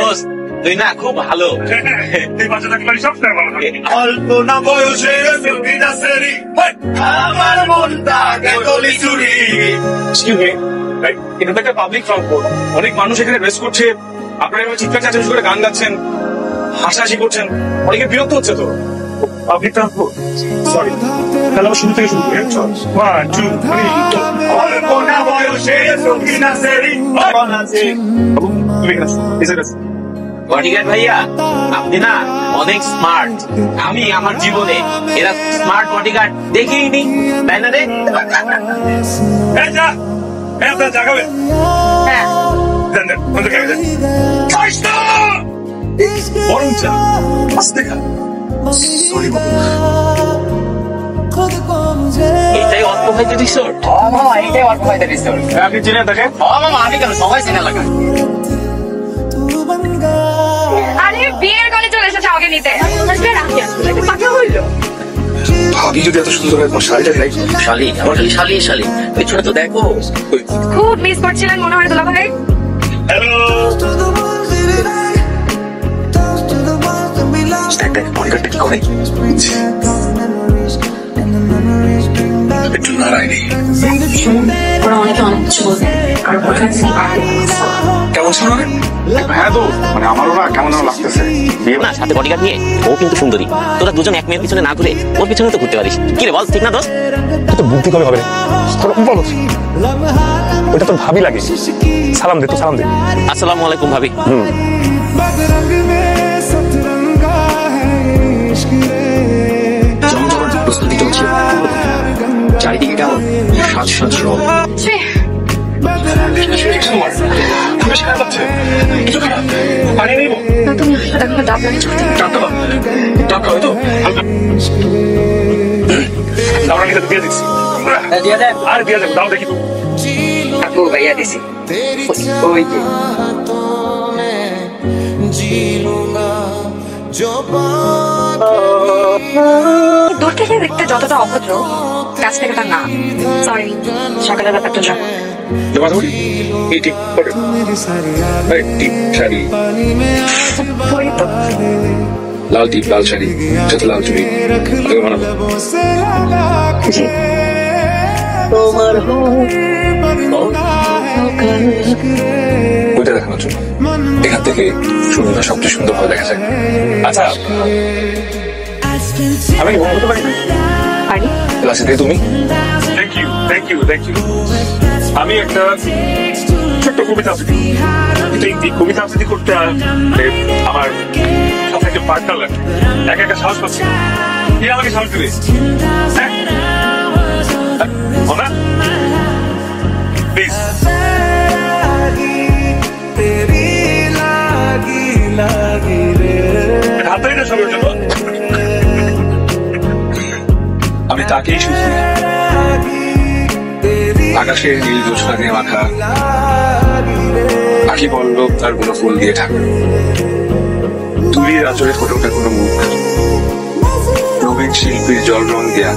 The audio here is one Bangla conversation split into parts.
দোস্ত তুই না খুব ভালো। অল্প না বয়সে আমার মনটা কেবলই চুরি। এটা তো একটা পাবলিক ট্রান্সপোর্ট, অনেক মানুষ এখানে রেস্ট করছে, আপনারা এভাবে চিৎকার চেঁচামেচি করে গান গাচ্ছেন, হাসাহাসি করছেন, অনেকে বিরক্ত হচ্ছে তো। পাবলিক ট্রান্সপোর্ট, সরি, তাহলে আমার শুরু থেকে শুরু করি। 1 2 3 অল্প না বয়সে বডিগার্ড ভাইয়া আপনি না অনেক স্মার্ট। আমি আমার জীবনে এরা স্মার্ট বডিগার্ড দেখিনি, তাই না রে? জাগাবে হ্যাঁ বরং চা আস্তে খা। সরি বাবু, এটাই অল্প ভাইতে রিসোর্ট? মামা এটাই অল্প ভাইতে রিসোর্ট। আপনি চিনেন তাকে? মামা আমি কেন, সবাই চেনা লাগা। আরে বিয়ের গলে চলে এসেছে আমাকে নিতে। রাখি আসলে কথা হইলো। ভাবি যদি এত সুন্দর হয়, তোমার শাড়িটা লাইক শালি, আমার খালি শালি শালি, পেছনে তো দেখো। খুব মিস করছিলেন মনে হয় দুলা ভাই। হ্যালো দেখ বডিগার্ডটা কি করে একটু নারায়ণী। ওরা অনেকে অনেক কিছু বলবে, কারো কথা কেমন ছিল? হ্যাঁ তো মানে আমারও না কেমন যেন লাগতেছে। না সাথে বডিগার্ড নিয়ে, ও কিন্তু সুন্দরী। তোরা দুজন এক মেয়ের পিছনে না ঘুরে ওর পিছনে তো ঘুরতে পারিস। কি রে বল, ঠিক না দোস্ত? তো বুদ্ধি কবে হবে? বলো, ওটা তোর ভাবি লাগে। সালাম দে তো, সালাম দে। আসসালামু আলাইকুম ভাবি। প্রস্তুতি চলছে, চারিদিকে কেমন সাজ রং। তুমি এখন ডাবলানি চলতে দিয়ে দিচ্ছি। আর দিয়ে দেবো, দাও দেখি তো। আপু ভাইয়া দিছি ওই যে দূর থেকে দেখতে যতটা অভদ্র, কাছ থেকে তা না। সরি, সকালের ব্যাপারটা যা লাল টিপ, লাল শাড়ি, যত লাল চুড়ি বানাবো। ওইটা দেখানোর জন্য এখান থেকে সূর্যটা সবচেয়ে সুন্দর ভাবে দেখা যায়। আচ্ছা আমি কি বলতে পারি? ক্লাসে তুমি thank you thank you thank you. আমি একটা ছোট্ট কবিতা আবৃত্তি, এই কবিতা আবৃত্তি করতে আমার সাথে একটা পার্টনার লাগে। একা একা সাহস পাচ্ছি, কে আমাকে সাহস দেবে? প্লিজ হাতটাই না সবার জন্য। আমি তাকেই শুধু আকাশের নীল জোছনা দিয়ে মাখা আখি পল্লব তার কোনো ফুল দিয়ে ঢাকা, তুলির আঁচড়ে ফোটোটা কোনো মুখ, নবীন শিল্পীর জল রং দেয়া।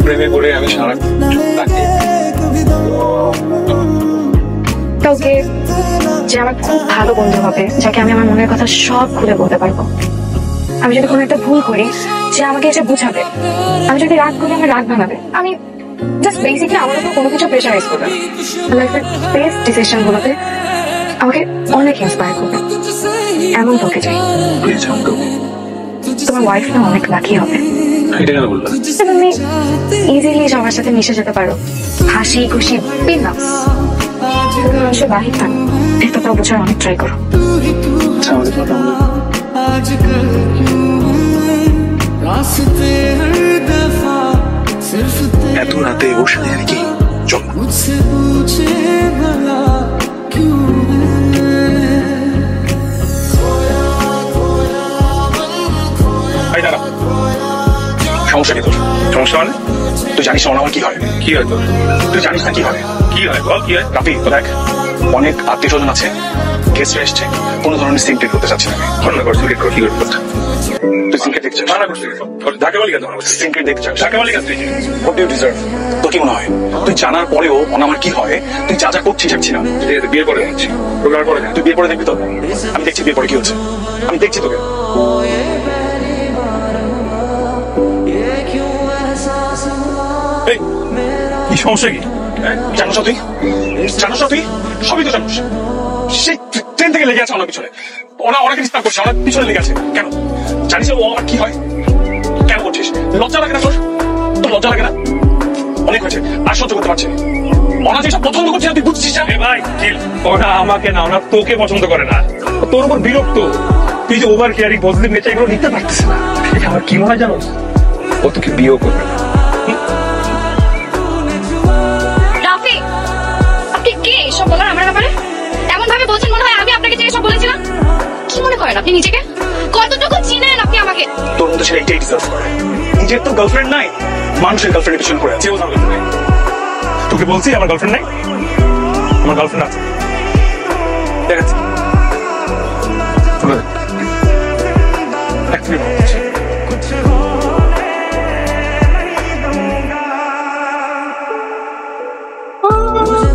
প্রেমে পড়ে আমি সারা তাকে কাউকে যে আমার খুব ভালো বন্ধু হবে, যাকে আমি আমার মনের কথা সব খুলে বলতে পারবো। আমি যদি কোনো একটা ভুল করি, যে আমাকে এসে বুঝাবে। আমি যদি রাগ করি, আমি রাগ ভাঙাবে। আমি জাস্ট বেসিকলি আমার উপর কোনো কিছু প্রেশারাইজ করবে। লাইফের বেস্ট ডিসিশন গুলোতে আমাকে অনেক ইন্সপায়ার করবে। এমন তোকে চাই। তোমার ওয়াইফ না অনেক লাকি হবে। তুমি ইজিলি সবার সাথে মিশে যেতে পারো, হাসি খুশি বিন্দাস। মানুষের বাহির থাকো, এতটাও বোঝার অনেক ট্রাই করো। এত রাতে ওর সাথে কি চল সমস্যা কি তোর? সমস্যা মানে তুই জানিস না আমার কি হয়? কি হয় তোর? তুই জানিস না কি হয়? কি হয় বল, কি হয়? রাফি তো দেখ, অনেক আত্মীয় স্বজন আছে, গেস্টরা এসছে, কোনো ধরনের সিনক্রেট করতে চাচ্ছি না। ঘটনা কর, সিনক্রেট কর, কি করতে? তুই সিনক্রেট দেখতে চাস? মানা করছিস, ঢাকা বলি কেন? সিনক্রেট দেখতে চাস? ঢাকা বলি কেন? তুই হোয়াট ডু ইউ ডিজার্ভ? তোর কি কি মনে হয় তুই জানার পরেও অনামার কি হয় তুই যা যা করছিস আমি ছিলাম বিয়ের পরে হচ্ছে রোগার পরে তুই বিয়ের পরে দেখবি তো আমি দেখছি বিয়ের পরে কি হচ্ছে আমি দেখছি তোকে এই, কি সমস্যা কি জানোস না তুই জানোস না তুই সবই তো জানোস সেই ট্রেন থেকে লেগে আছে আমার পিছনে অনেকে ডিস্টার্ব করছে আমার পিছনে লেগে আছে কেন জানিস ও আমার কি হয় কেন করছিস লজ্জা লাগে না তোর তোর লজ্জা লাগে না অনেক হয়েছে আর সহ্য করতে পারছি ওরা যেসব পছন্দ করছে তুই বুঝছিস না ভাই ওরা আমাকে না ওরা তোকে পছন্দ করে না তোর উপর বিরক্ত তুই যে ওভার কেয়ারিং পজিটিভ নেচার এগুলো নিতে পারতেছে না এটা আমার কি মনে হয় জানো ও তোকে বিয়েও করবে না রাফি আপনি কে এসব বলার আমার ব্যাপারে এমন ভাবে বলছেন মনে হয় আমি আপনাকে যে সব বলেছিলাম কি মনে করেন আপনি নিজেকে কতটুকু চিনেন আপনি আমাকে তোর মধ্যে সেটা এটাই ডিজার্ভ করে নিজের তো গার্লফ্রেন্ড নাই মানুষের গার্লফ্রেন্ড পিছন করে আছে ও গার্লফ্রেন্ড নাই তোকে বলছি আমার গার্লফ্রেন্ড নাই আমার গার্লফ্রেন্ড আছে ঠিক আছে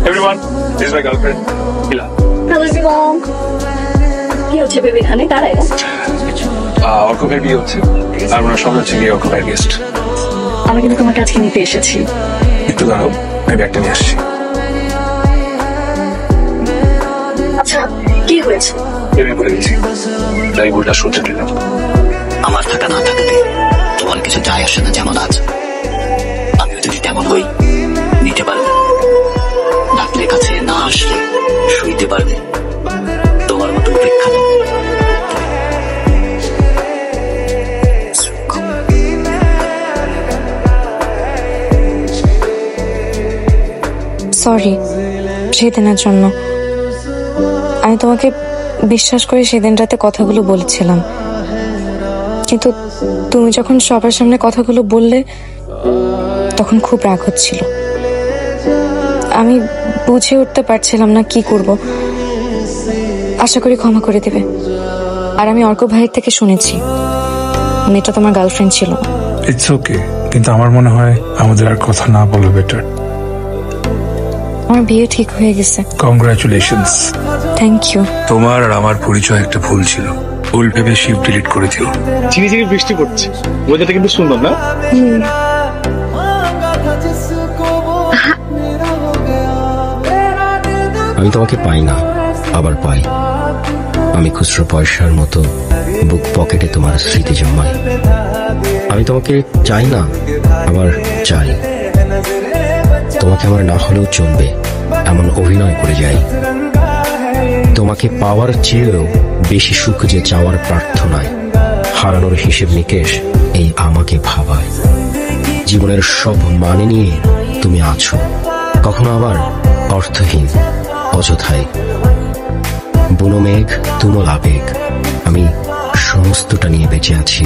Everyone, this is my girlfriend, Hila. Hello everyone কি হচ্ছে বেবি খানে কারাই অর্কবের বিয়ে হচ্ছে আর ওনার সবাই হচ্ছে গিয়ে অর্কবের গেস্ট আমি কিন্তু তোমাকে আজকে নিতে এসেছি একটু দাঁড়াও আমি ব্যাগটা নিয়ে আসছি আচ্ছা কি হয়েছে প্রেমে পড়ে গেছি তাই ভুলটা সহ্য নিলাম আমার থাকা না থাকতে তোমার কিছু যায় আসে না যেমন আজ আমিও যদি তেমন হই নিতে পারবে ডাকলে কাছে না আসলে শুইতে পারবে তোমার মতো উপেক্ষা সরি সেদিনের জন্য আমি তোমাকে বিশ্বাস করে সেদিন রাতে কথাগুলো বলেছিলাম কিন্তু তুমি যখন সবার সামনে কথাগুলো বললে তখন খুব রাগ হচ্ছিল আমি বুঝে উঠতে পারছিলাম না কি করব আশা করি ক্ষমা করে দেবে আর আমি অর্ক ভাইয়ের থেকে শুনেছি মেয়েটা তোমার গার্লফ্রেন্ড ছিল ইটস ওকে কিন্তু আমার মনে হয় আমাদের আর কথা না বলা বেটার আমার বিয়ে ঠিক হয়ে গেছে কংগ্রাচুলেশনস থ্যাংক ইউ তোমার আর আমার পরিচয় একটা ভুল ছিল ভুল ভেবে শিপ ডিলিট করে দিও ঝিরি ঝিরি বৃষ্টি পড়ছে ওয়েদারটা কিন্তু সুন্দর না আমি তোমাকে পাই না আবার পাই আমি খুচরো পয়সার মতো বুক পকেটে তোমার স্মৃতি জমাই আমি তোমাকে চাই না আবার চাই তোমাকে আমার না হলেও চলবে এমন অভিনয় করে যাই তোমাকে পাওয়ার চেয়েও বেশি সুখ যে চাওয়ার প্রার্থনায় হারানোর হিসেব নিকেশ এই আমাকে ভাবায় জীবনের সব মানে নিয়ে তুমি আছো কখনো আবার অর্থহীন অযথায় বুনো মেঘ তুমুল আবেগ আমি সমস্তটা নিয়ে বেঁচে আছি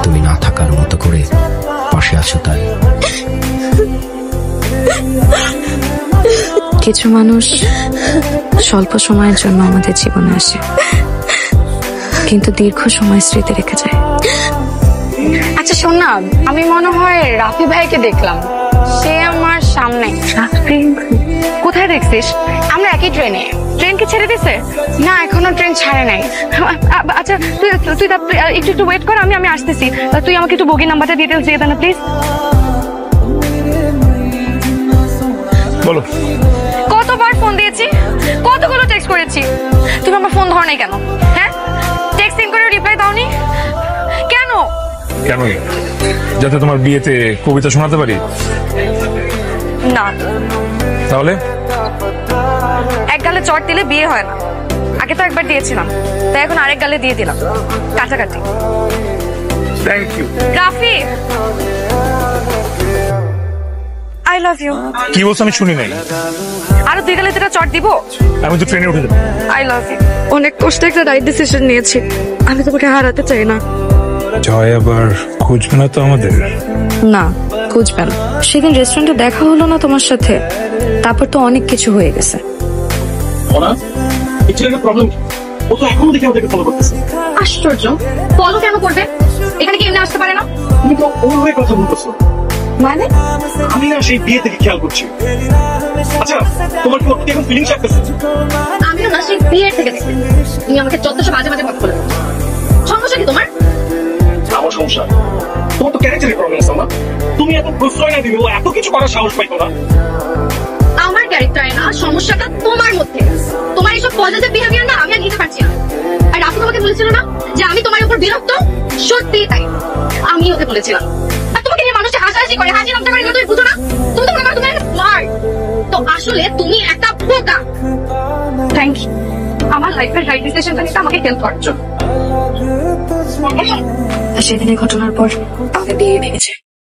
তুমি না থাকার মতো করে পাশে আছো তাই কিছু মানুষ স্বল্প সময়ের জন্য আমাদের জীবনে আসে কিন্তু দীর্ঘ সময় স্মৃতি রেখে যায় আচ্ছা শোন না আমি মনে হয় রাফি ভাইকে দেখলাম সে আমার সামনে কোথায় দেখছিস আমরা একই ট্রেনে ট্রেন কি ছেড়ে দিছে না এখনো ট্রেন ছাড়ে নাই আচ্ছা তুই তুই একটু ওয়েট কর আমি আসতেছি তুই আমাকে একটু বগি নাম্বারটা ডিটেলস দিয়ে দে না প্লিজ বলো কতবার ফোন দিয়েছি কতগুলো টেক্সট করেছি তুমি আমার ফোন ধরো নাই কেন হ্যাঁ টেক্সটিং করে রিপ্লাই দাওনি কেন কেন যাতে তোমার বিয়েতে কবিতা শোনাতে পারি না তাহলে এক গালে চট দিলে বিয়ে হয় না আগে তো একবার দিয়েছিলাম তাই এখন আরেক গালে দিয়ে দিলাম কাছাকাছি thank you Rafi I love you কি বলছো আমি শুনি নাই আরো 2 গালে 2টা চট দিব আমি তো ট্রেনে উঠে যাবো আই লাভ ইউ অনেক কষ্টে একটা রাইট ডিসিশন নিয়েছি আমি তোমাকে হারাতে চাই না জয় আবার খুঁজবে না তো আমাদের না খুঁজবে না সেদিন রেস্টুরেন্টে দেখা হলো না তোমার সাথে তারপর তো অনেক কিছু হয়ে গেছে ওনা এই ছেলেটার প্রবলেম ও তো এখনো দেখে আমাদেরকে ফলো করতেছে আশ্চর্য ফলো কেন করবে এখানে কি এমনি আসতে পারে না তুমি তো ওর হয়ে কথা বলতেছো মানে আমি না সেই বিয়ে থেকে খেয়াল করছি। আচ্ছা তোমার কি ওর প্রতি এখন ফিলিংস আসতেছে? আমিও না সেই বিয়ের থেকে দেখতে তুমি আমাকে যতটা মাঝে মাঝে কথা বলে সমস্যা কি তোমার? আমার সমস্যা তোমার তো ক্যারেক্টারের প্রবলেম আছে না। তুমি এত প্রশ্রয় না দিলে ও এত কিছু করার সাহস পাইতো না। আমার ক্যারেক্টারে না, সমস্যাটা তোমার মধ্যে। তোমার এইসব পজিটিভ বিহেভিয়ার না আমি আর নিতে পারছি না। আর রাফি তোমাকে বলেছিল না যে আমি তোমার উপর বিরক্ত, সত্যি তাই আমি ওকে বলেছিলাম। আর তোমাকে নিয়ে মানুষ হাসাহাসি করে, হাসি নামতে পারে, তুমি বুঝো না? তুমি তো মনে করো তুমি একটা স্মার্ট, তো আসলে তুমি একটা বোকা। থ্যাংক ইউ আমার লাইফের রাইট ডিসিশনটা নিতে আমাকে হেল্প করার জন্য। সেদিনের ঘটনার পর আমাকে বিয়ে ভেঙেছে।